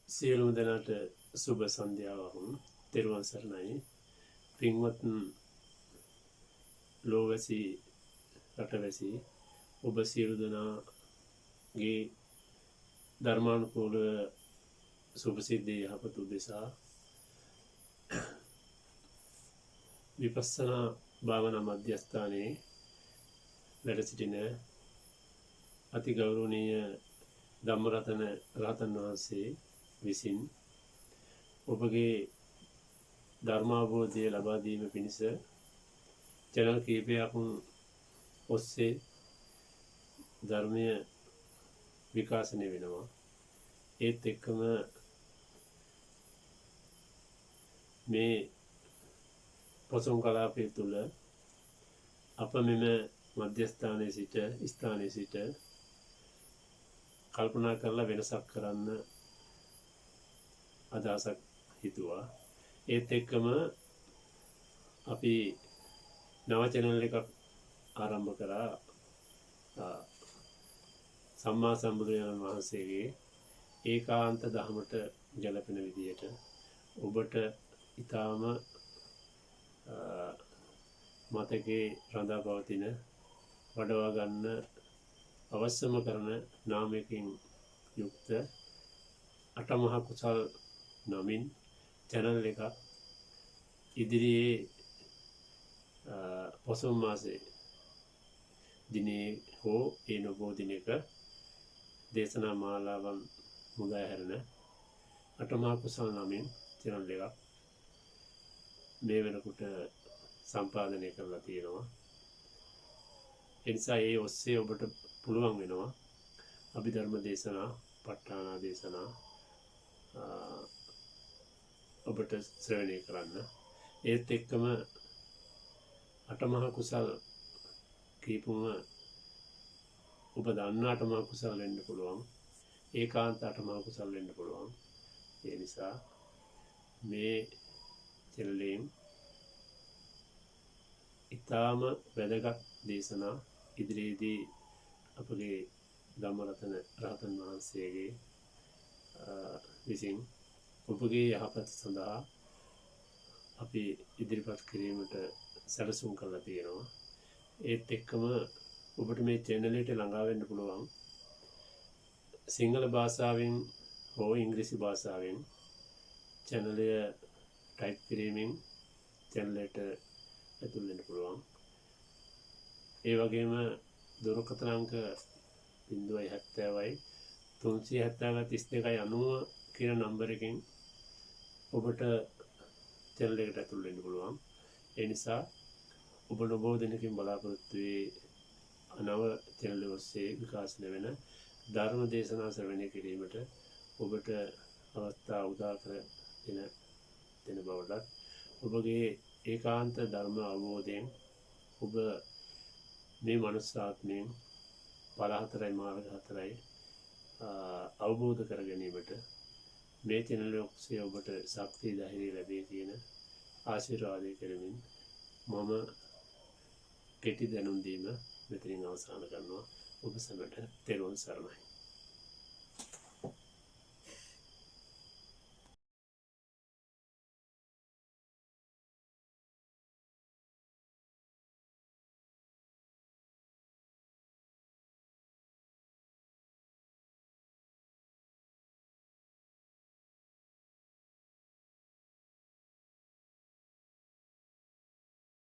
සියලුම දෙනාට සුබ සන්ධ්‍යාවක් තෙරුවන් සරණයි. පින්වත් ලෝවැසි රටවැසි ඔබ සියලු දෙනාගේ ධර්මානුකූල සුභසිද්ධිය යහපත උදෙසා විපස්සනා භාවනා මධ්‍යස්ථානයේ වැඩ සිටින අති ගෞරවනීය ධම්මරතන රහතන් වහන්සේ විසින් ඔබගේ ධර්මාවබෝධය ලබා දීම පිණිස චැනල් කීපයක් ඔස්සේ ධර්මය විකාශනය වෙනවා. ඒත් එක්කම මේ පොසොන් කලාපය තුළ අප මෙම මධ්‍යස්ථානයේ සිට කල්පනා කරලා වෙනසක් කරන්න අදහසක් හිතුවා. ඒත් එක්කම අපි නව channel එකක් ආරම්භ කරා. සම්මා සම්බුදුරජාණන් වහන්සේගේ ඒකාන්ත ධහමට ගැලපෙන විදියට ඔබට ඊටාම මතකේ රඳා පවතින වඩවා ගන්න අවශ්‍යම කරන නාමයකින් යුක්ත අටමහා කුසල් නමින් channel එකක් ඉදිරියේ පොසොන් මාසයේ දිනේ හෝ ඒ නොබෝ දිනක දේශනා මාලාවන් මුදා හැරෙන අටමහා කුසල් නමින් channel එකක් මේ වෙනකොට සම්පාදනය කරලා තියෙනවා. ඒ නිසා ඒ ඔස්සේ ඔබට පුළුවන් වෙනවා අභිධර්ම දේශනා, ප ဋ ාණ දේශනා ඔබට ශ්‍රවණය කරන්න. ඒත් එක්කම අටමහා කුසල් කීපුම ඔබ දන්න අටමහා කුසල් වෙන්න පුළුවන්. ඒකාන්ත අටමහා කුසල් වෙන්න පුළුවන්. ඒ නිසා මේ චැනලෙන් ඊටාම වැදගත් දේශනා ඉදිරියේදී අපගේ ධම්මරතන රහතන් වහන්සේගේ විසින් ඔබගේ යහපත සඳහා අපි ඉදිරිපත් කිරීමට සැලසුම් කරලා තියෙනවා. ඒත් එක්කම ඔබට මේ channel එකට ළඟා වෙන්න පුළුවන් සිංහල භාෂාවෙන් හෝ ඉංග්‍රීසි භාෂාවෙන් channel එක ටයිප් කිරීමෙන් channel එකට ඇතුල් වෙන්න පුළුවන්. ඒ වගේම දුරකථන අංක 070 370 32 90 කියන නම්බර එකෙන් ඔබට channel එකට ඇතුල් වෙන්න පුළුවන්. ඒ නිසා ඔබ නොබෝ දිනකින් බලාපොරොත්තු වී නව channel ඔස්සේ විකාශනය වෙන ධර්ම දේශනා ශ්‍රවණය කිරීමට ඔබට අවස්ථාව උදා කර දෙන බවට ඔබගේ ඒකාන්ත ධර්ම අවබෝධයෙන් ඔබ මේ මනුස්සාත්මයෙන් ඵල 4යි මාර්ග 4යි අවබෝධ කර ගැනීමට මේ channel ඔස්සේ ඔබට ශක්තිය ධෛර්යය ලැබේ කියන ආශිර්වාදය කරමින් මම කෙටි දැනුම් දීම මෙතනින් අවසන් කරනවා. ඔබ සැමට තෙරුවන් සරණයි.